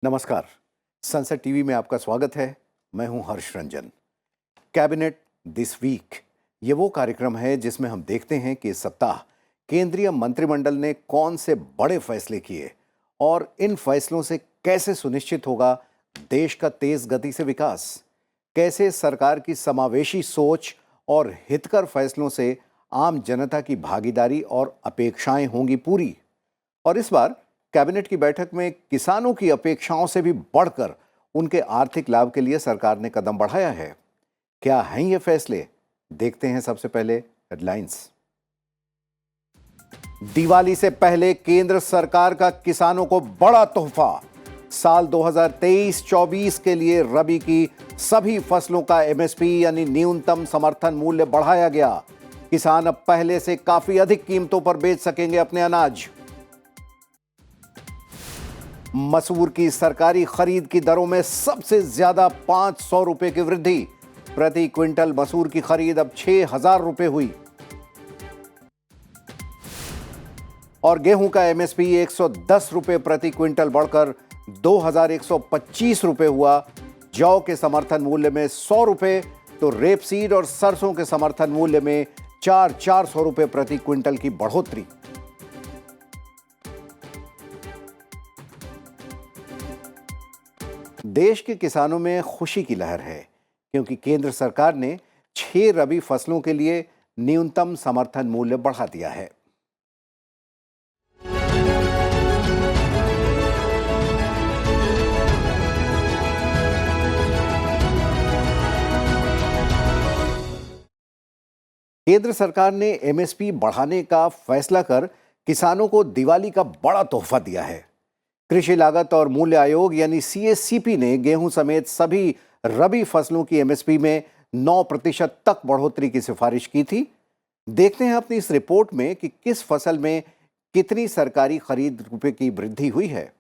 नमस्कार। संसद टीवी में आपका स्वागत है। मैं हूं हर्ष रंजन। कैबिनेट दिस वीक ये वो कार्यक्रम है जिसमें हम देखते हैं कि इस सप्ताह केंद्रीय मंत्रिमंडल ने कौन से बड़े फैसले किए और इन फैसलों से कैसे सुनिश्चित होगा देश का तेज गति से विकास। कैसे सरकार की समावेशी सोच और हितकर फैसलों से आम जनता की भागीदारी और अपेक्षाएं होंगी पूरी। और इस बार कैबिनेट की बैठक में किसानों की अपेक्षाओं से भी बढ़कर उनके आर्थिक लाभ के लिए सरकार ने कदम बढ़ाया है। क्या हैं ये फैसले? देखते हैं सबसे पहले हेडलाइंस। दिवाली से पहले केंद्र सरकार का किसानों को बड़ा तोहफा। साल 2023-24 के लिए रबी की सभी फसलों का एमएसपी यानी न्यूनतम समर्थन मूल्य बढ़ाया गया। किसान अब पहले से काफी अधिक कीमतों पर बेच सकेंगे अपने अनाज। मसूर की सरकारी खरीद की दरों में सबसे ज्यादा 500 रुपए की वृद्धि। प्रति क्विंटल मसूर की खरीद अब 6,000 रुपए हुई। और गेहूं का एमएसपी 110 रुपए प्रति क्विंटल बढ़कर 2,125 रुपए हुआ। जौ के समर्थन मूल्य में 100 रुपए तो रेपसीड और सरसों के समर्थन मूल्य में 400 रुपए प्रति क्विंटल की बढ़ोतरी। देश के किसानों में खुशी की लहर है क्योंकि केंद्र सरकार ने 6 रबी फसलों के लिए न्यूनतम समर्थन मूल्य बढ़ा दिया है। केंद्र सरकार ने एमएसपी बढ़ाने का फैसला कर किसानों को दिवाली का बड़ा तोहफा दिया है। कृषि लागत और मूल्य आयोग यानी सीएससीपी ने गेहूं समेत सभी रबी फसलों की एमएसपी में 9% तक बढ़ोतरी की सिफारिश की थी। देखते हैं अपनी इस रिपोर्ट में कि किस फसल में कितनी सरकारी खरीद रुपए की वृद्धि हुई है।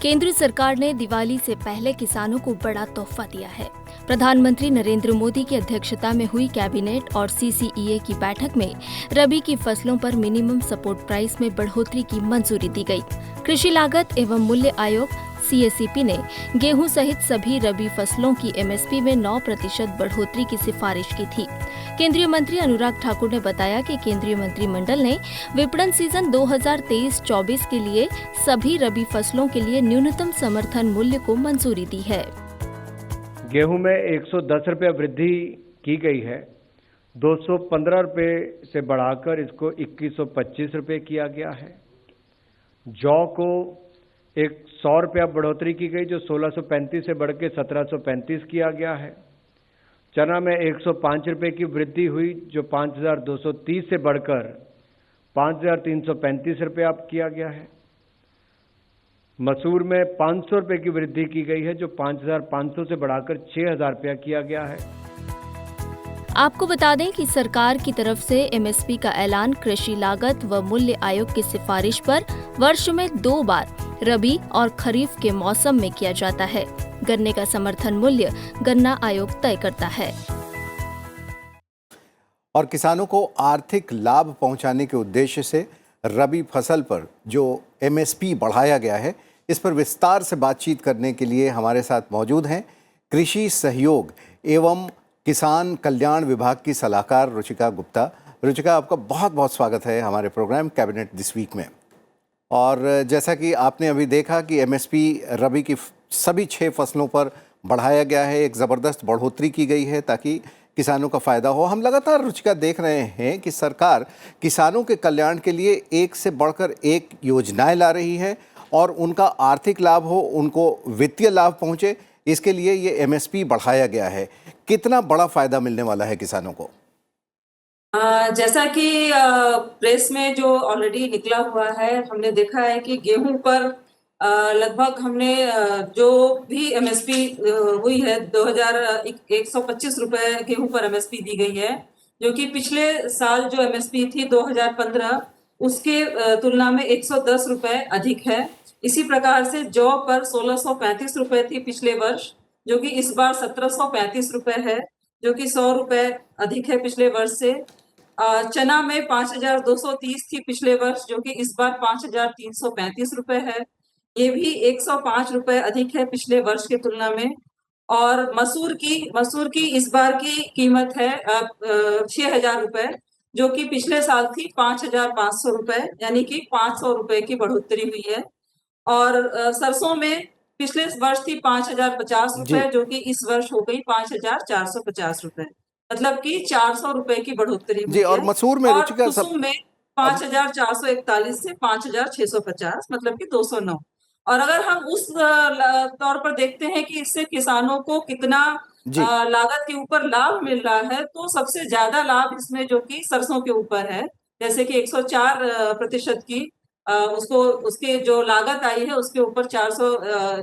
केंद्र सरकार ने दिवाली से पहले किसानों को बड़ा तोहफा दिया है। प्रधानमंत्री नरेंद्र मोदी की अध्यक्षता में हुई कैबिनेट और सीसीईए की बैठक में रबी की फसलों पर मिनिमम सपोर्ट प्राइस में बढ़ोतरी की मंजूरी दी गई। कृषि लागत एवं मूल्य आयोग सीएससीपी ने गेहूं सहित सभी रबी फसलों की एमएसपी में 9% बढ़ोतरी की सिफारिश की थी। केंद्रीय मंत्री अनुराग ठाकुर ने बताया कि केंद्रीय मंत्रिमंडल ने विपणन सीजन 2023-24 के लिए सभी रबी फसलों के लिए न्यूनतम समर्थन मूल्य को मंजूरी दी है। गेहूं में 110 रुपये वृद्धि की गई है। 215 रुपये से बढ़ाकर इसको 2125 रुपये किया गया है। जौ को 100 रुपया बढ़ोतरी की गई जो 1635 से बढ़ के 1735 किया गया है। चना में 105 रुपये की वृद्धि हुई जो 5230 से बढ़कर 5335 रुपये अब किया गया है। मसूर में 500 रुपये की वृद्धि की गई है जो 5500 से बढ़ाकर 6000 रुपया किया गया है। आपको बता दें कि सरकार की तरफ से एमएसपी का ऐलान कृषि लागत व मूल्य आयोग की सिफारिश पर वर्ष में 2 बार रबी और खरीफ के मौसम में किया जाता है। गन्ने का समर्थन मूल्य गन्ना आयोग तय करता है। और किसानों को आर्थिक लाभ पहुंचाने के उद्देश्य से रबी फसल पर जो एमएसपी बढ़ाया गया है, इस पर विस्तार से बातचीत करने के लिए हमारे साथ मौजूद हैं कृषि सहयोग एवं किसान कल्याण विभाग की सलाहकार रुचिका गुप्ता। रुचिका, आपका बहुत बहुत स्वागत है हमारे प्रोग्राम कैबिनेट दिस वीक में। और जैसा कि आपने अभी देखा कि एमएसपी रबी की सभी 6 फसलों पर बढ़ाया गया है, एक ज़बरदस्त बढ़ोतरी की गई है ताकि किसानों का फ़ायदा हो। हम लगातार रुचिका देख रहे हैं कि सरकार किसानों के कल्याण के लिए एक से बढ़कर एक योजनाएं ला रही है और उनका आर्थिक लाभ हो, उनको वित्तीय लाभ पहुंचे, इसके लिए ये एमएसपी बढ़ाया गया है। कितना बड़ा फ़ायदा मिलने वाला है किसानों को? जैसा कि प्रेस में जो ऑलरेडी निकला हुआ है, हमने देखा है कि गेहूं पर लगभग हमने जो भी एमएसपी हुई है 2125 रुपए गेहूं पर एमएसपी दी गई है, जो कि पिछले साल जो एमएसपी थी 2015 उसके तुलना में 110 रुपए अधिक है। इसी प्रकार से जौ पर 1635 रुपए थी पिछले वर्ष, जो कि इस बार 1735 रुपए है, जो कि 100 रुपए अधिक है पिछले वर्ष से। चना में 5230 थी पिछले वर्ष, जो कि इस बार 5335 रुपए है। ये भी 105 रुपए अधिक है पिछले वर्ष की तुलना में। और मसूर की इस बार की कीमत है 6,000 रुपए, जो कि पिछले साल थी 5,500 रुपए, यानी कि 500 रुपए की बढ़ोतरी हुई है। और सरसों में पिछले वर्ष थी 5,050 जी। रुपए, जो कि इस वर्ष हो गई 5,450 रुपए। मतलब कि 400 रुपए की बढ़ोत्तरी जी, हुई और है। मसूर में और रुचिका सब कुसुम में अब 5,441 से 5,650, मतलब कि 209। और अगर हम उस तौर पर देखते हैं कि इससे किसानों को कितना जी, लागत के ऊपर लाभ मिल रहा है, तो सबसे ज्यादा लाभ इसमें जो कि सरसों के ऊपर है। जैसे कि 104 प्रतिशत की उसको उसके जो लागत आई है उसके ऊपर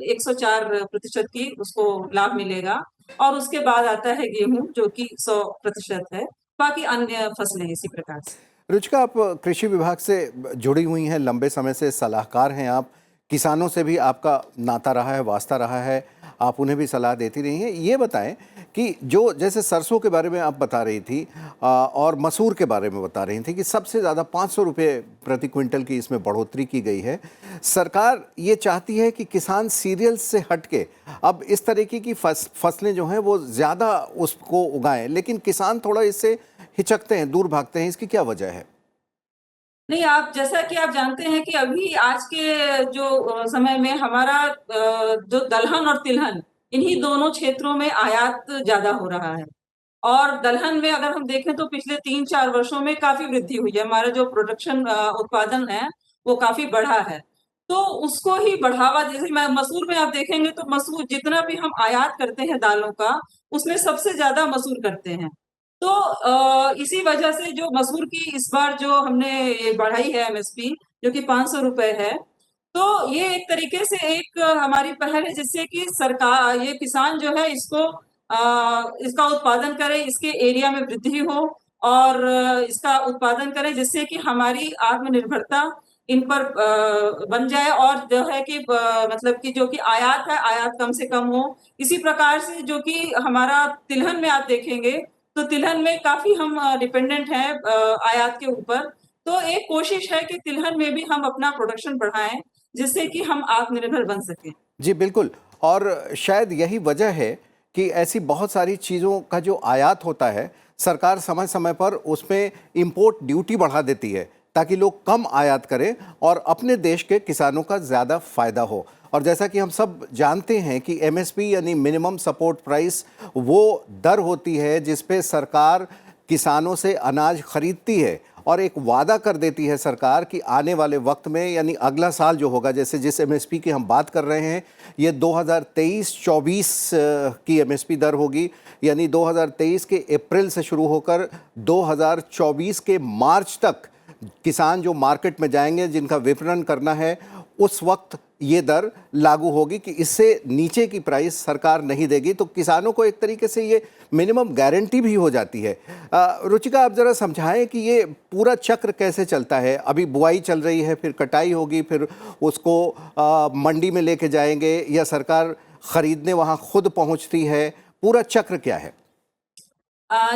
104% की उसको लाभ मिलेगा। और उसके बाद आता है गेहूं, जो कि 100% है। बाकी अन्य फसलें इसी प्रकार से। रुचिका, आप कृषि विभाग से जुड़ी हुई हैं, लंबे समय से सलाहकार हैं आप, किसानों से भी आपका नाता रहा है, वास्ता रहा है, आप उन्हें भी सलाह देती रही हैं। ये बताएं कि जो जैसे सरसों के बारे में आप बता रही थी और मसूर के बारे में बता रही थी कि सबसे ज़्यादा 500 रुपये प्रति क्विंटल की इसमें बढ़ोतरी की गई है। सरकार ये चाहती है कि किसान सीरियल्स से हट के अब इस तरीके की फसलें जो हैं वो ज़्यादा उसको उगाएं, लेकिन किसान थोड़ा इससे हिचकते हैं, दूर भागते हैं। इसकी क्या वजह है? नहीं, आप जैसा कि आप जानते हैं कि अभी आज के जो समय में हमारा जो दलहन और तिलहन, इन्हीं दोनों क्षेत्रों में आयात ज़्यादा हो रहा है। और दलहन में अगर हम देखें तो पिछले 3-4 वर्षों में काफ़ी वृद्धि हुई है। हमारा जो प्रोडक्शन उत्पादन है, वो काफ़ी बढ़ा है। तो उसको ही बढ़ावा, जैसे मैं मसूर में आप देखेंगे तो मसूर जितना भी हम आयात करते हैं दालों का, उसमें सबसे ज़्यादा मसूर करते हैं। तो इसी वजह से जो मसूर की इस बार जो हमने ये बढ़ाई है एमएसपी, जो कि 500 रुपए है, तो ये एक तरीके से एक हमारी पहल है, जिससे कि सरकार, ये किसान जो है इसको इसका उत्पादन करे, इसके एरिया में वृद्धि हो और इसका उत्पादन करें, जिससे कि हमारी आत्मनिर्भरता इन पर बन जाए। और जो है कि मतलब कि जो कि आयात है, आयात कम से कम हो। इसी प्रकार से जो कि हमारा तिलहन में आप देखेंगे, तो तिलहन में काफ़ी हम डिपेंडेंट हैं आयात के ऊपर। तो एक कोशिश है कि तिलहन में भी हम अपना प्रोडक्शन बढ़ाएँ, जिससे कि हम आत्मनिर्भर बन सकें। जी, बिल्कुल। और शायद यही वजह है कि ऐसी बहुत सारी चीज़ों का जो आयात होता है, सरकार समय-समय पर उसमें इम्पोर्ट ड्यूटी बढ़ा देती है, ताकि लोग कम आयात करें और अपने देश के किसानों का ज़्यादा फ़ायदा हो। और जैसा कि हम सब जानते हैं कि एमएसपी यानी मिनिमम सपोर्ट प्राइस वो दर होती है जिस पे सरकार किसानों से अनाज खरीदती है और एक वादा कर देती है सरकार कि आने वाले वक्त में यानी अगला साल जो होगा, जैसे जिस एमएसपी की हम बात कर रहे हैं, ये 2023-24 की एमएसपी दर होगी, यानी 2023 के अप्रैल से शुरू होकर 2024 के मार्च तक किसान जो मार्केट में जाएंगे, जिनका विपणन करना है, उस वक्त ये दर लागू होगी कि इससे नीचे की प्राइस सरकार नहीं देगी। तो किसानों को एक तरीके से ये मिनिमम गारंटी भी हो जाती है। रुचिका, आप ज़रा समझाएं कि ये पूरा चक्र कैसे चलता है। अभी बुआई चल रही है, फिर कटाई होगी, फिर उसको मंडी में लेके जाएंगे या सरकार खरीदने वहाँ खुद पहुँचती है, पूरा चक्र क्या है?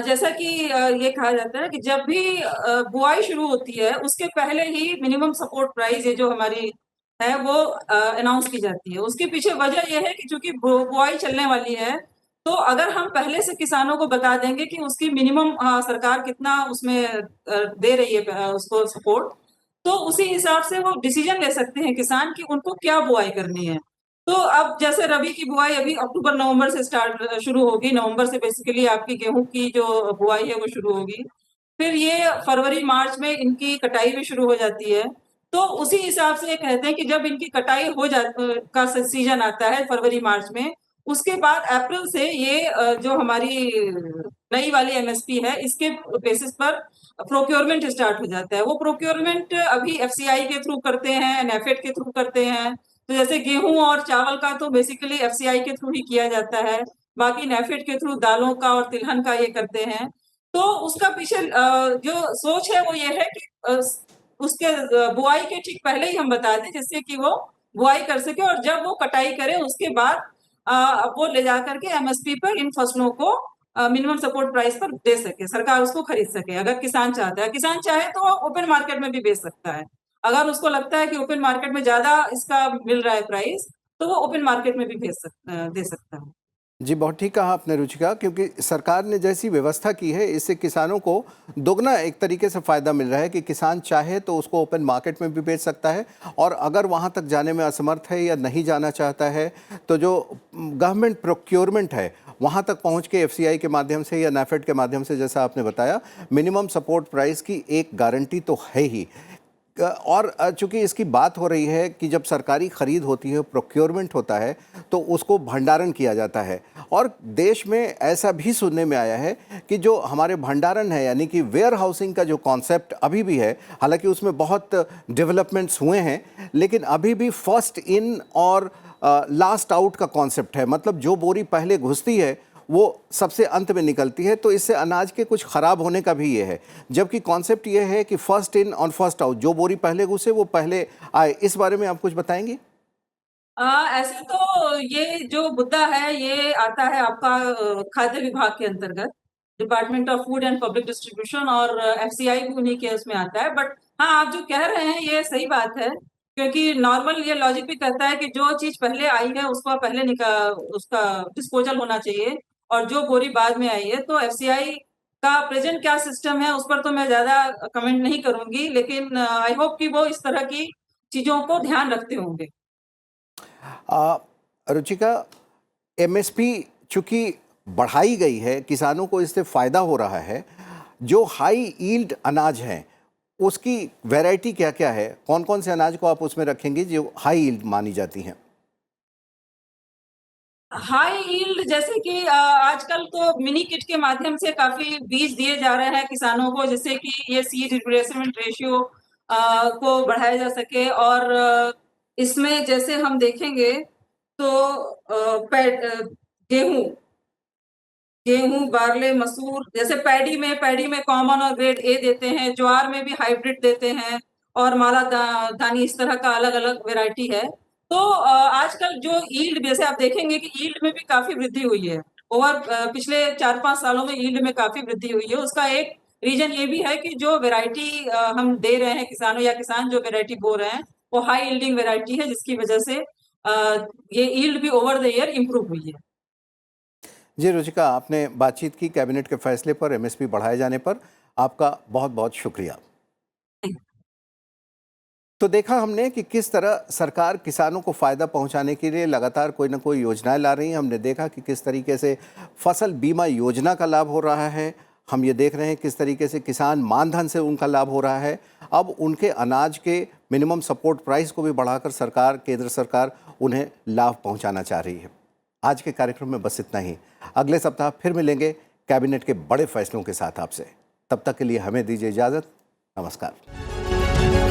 जैसा कि ये कहा जाता है कि जब भी बुआई शुरू होती है, उसके पहले ही मिनिमम सपोर्ट प्राइस, ये जो हमारी है, वो अनाउंस की जाती है। उसके पीछे वजह ये है कि चूंकि बुआई चलने वाली है, तो अगर हम पहले से किसानों को बता देंगे कि उसकी मिनिमम सरकार कितना उसमें दे रही है उसको सपोर्ट, तो उसी हिसाब से वो डिसीजन ले सकते हैं किसान कि उनको क्या बुआई करनी है। तो अब जैसे रबी की बुआई अभी अक्टूबर नवंबर से शुरू होगी। नवंबर से बेसिकली आपकी गेहूं की जो बुआई है वो शुरू होगी। फिर ये फरवरी मार्च में इनकी कटाई भी शुरू हो जाती है। तो उसी हिसाब से ये कहते हैं कि जब इनकी कटाई हो जा का सीजन आता है फरवरी मार्च में, उसके बाद अप्रैल से ये जो हमारी नई वाली एमएसपी है, इसके बेसिस पर प्रोक्योरमेंट स्टार्ट हो जाता है। वो प्रोक्योरमेंट अभी एफसीआई के थ्रू करते हैं, नेफेड के थ्रू करते हैं। तो जैसे गेहूं और चावल का तो बेसिकली एफसीआई के थ्रू ही किया जाता है। बाकी नेफेड के थ्रू दालों का और तिलहन का ये करते हैं। तो उसका पीछे जो सोच है वो ये है कि उसके बुआई के ठीक पहले ही हम बता दें, जिससे कि वो बुआई कर सके और जब वो कटाई करे उसके बाद वो ले जाकर के एमएसपी पर इन फसलों को मिनिमम सपोर्ट प्राइस पर दे सके, सरकार उसको खरीद सके। अगर किसान चाहता है, किसान चाहे तो ओपन मार्केट में भी बेच सकता है। अगर उसको लगता है कि ओपन मार्केट में ज़्यादा इसका मिल रहा है प्राइस, तो वो ओपन मार्केट में भी दे सकता है। जी, बहुत ठीक कहा आपने रुचिका, क्योंकि सरकार ने जैसी व्यवस्था की है इससे किसानों को दोगुना एक तरीके से फ़ायदा मिल रहा है कि किसान चाहे तो उसको ओपन मार्केट में भी बेच सकता है, और अगर वहाँ तक जाने में असमर्थ है या नहीं जाना चाहता है तो जो गवर्नमेंट प्रोक्योरमेंट है वहाँ तक पहुँच के एफसीआई के माध्यम से या नैफेड के माध्यम से, जैसा आपने बताया, मिनिमम सपोर्ट प्राइस की एक गारंटी तो है ही। और चूंकि इसकी बात हो रही है कि जब सरकारी खरीद होती है, प्रोक्योरमेंट होता है, तो उसको भंडारण किया जाता है, और देश में ऐसा भी सुनने में आया है कि जो हमारे भंडारण है यानी कि वेयर हाउसिंग का जो कॉन्सेप्ट अभी भी है, हालांकि उसमें बहुत डेवलपमेंट्स हुए हैं, लेकिन अभी भी फर्स्ट इन और लास्ट आउट का कॉन्सेप्ट है। मतलब जो बोरी पहले घुसती है वो सबसे अंत में निकलती है, तो इससे अनाज के कुछ ख़राब होने का भी ये है। जबकि कॉन्सेप्ट ये है कि फर्स्ट इन और फर्स्ट आउट, जो बोरी पहले घुसे वो पहले आए। इस बारे में आप कुछ बताएंगे? ऐसे तो ये जो मुद्दा है ये आता है आपका खाद्य विभाग के अंतर्गत, department of food and public distribution, और एफसीआई भी उन्हीं के उसमें आता है। बट हाँ, आप जो कह रहे हैं ये सही बात है, क्योंकि नॉर्मल ये लॉजिक भी कहता है कि जो चीज पहले आई है उसका पहले उसका डिस्पोजल होना चाहिए, और जो बोरी बाद में आई है। तो एफसीआई का प्रेजेंट क्या सिस्टम है उस पर तो मैं ज्यादा कमेंट नहीं करूंगी, लेकिन आई होप कि वो इस तरह की चीजों को ध्यान रखते होंगे। रुचिका, एमएसपी चूंकि बढ़ाई गई है, किसानों को इससे फ़ायदा हो रहा है, जो हाई यील्ड अनाज हैं उसकी वैरायटी क्या क्या है? कौन कौन से अनाज को आप उसमें रखेंगे जो हाई यील्ड मानी जाती हैं? हाई यील्ड जैसे कि आजकल तो मिनी किट के माध्यम से काफी बीज दिए जा रहे हैं किसानों को, जिससे कि ये सीड रिप्लेसमेंट रेशियो को बढ़ाया जा सके। और इसमें जैसे हम देखेंगे तो गेहूं गेहूं, बारले, मसूर, जैसे पैडी में कॉमन और ग्रेड ए देते हैं, ज्वार में भी हाइब्रिड देते हैं, और माला दानी, इस तरह का अलग अलग वेराइटी है। तो आजकल जो यील्ड, जैसे आप देखेंगे कि यील्ड में भी काफी वृद्धि हुई है। पिछले 4-5 सालों में यील्ड में काफी वृद्धि हुई है। उसका एक रीजन ये भी है कि जो वेराइटी हम दे रहे हैं किसानों, या किसान जो वेराइटी बो रहे हैं वो हाई यील्डिंग वेराइटी है, जिसकी वजह से ये यील्ड भी ओवर द ईयर इम्प्रूव हुई है। जी रुचिका, आपने बातचीत की कैबिनेट के फैसले पर, एमएसपी बढ़ाए जाने पर। आपका बहुत बहुत शुक्रिया। तो देखा हमने कि किस तरह सरकार किसानों को फ़ायदा पहुंचाने के लिए लगातार कोई ना कोई योजनाएं ला रही हैं। हमने देखा कि किस तरीके से फसल बीमा योजना का लाभ हो रहा है। हम ये देख रहे हैं किस तरीके से किसान मानधन से उनका लाभ हो रहा है। अब उनके अनाज के मिनिमम सपोर्ट प्राइस को भी बढ़ाकर सरकार, केंद्र सरकार उन्हें लाभ पहुँचाना चाह रही है। आज के कार्यक्रम में बस इतना ही। अगले सप्ताह फिर मिलेंगे कैबिनेट के बड़े फैसलों के साथ आपसे। तब तक के लिए हमें दीजिए इजाज़त। नमस्कार।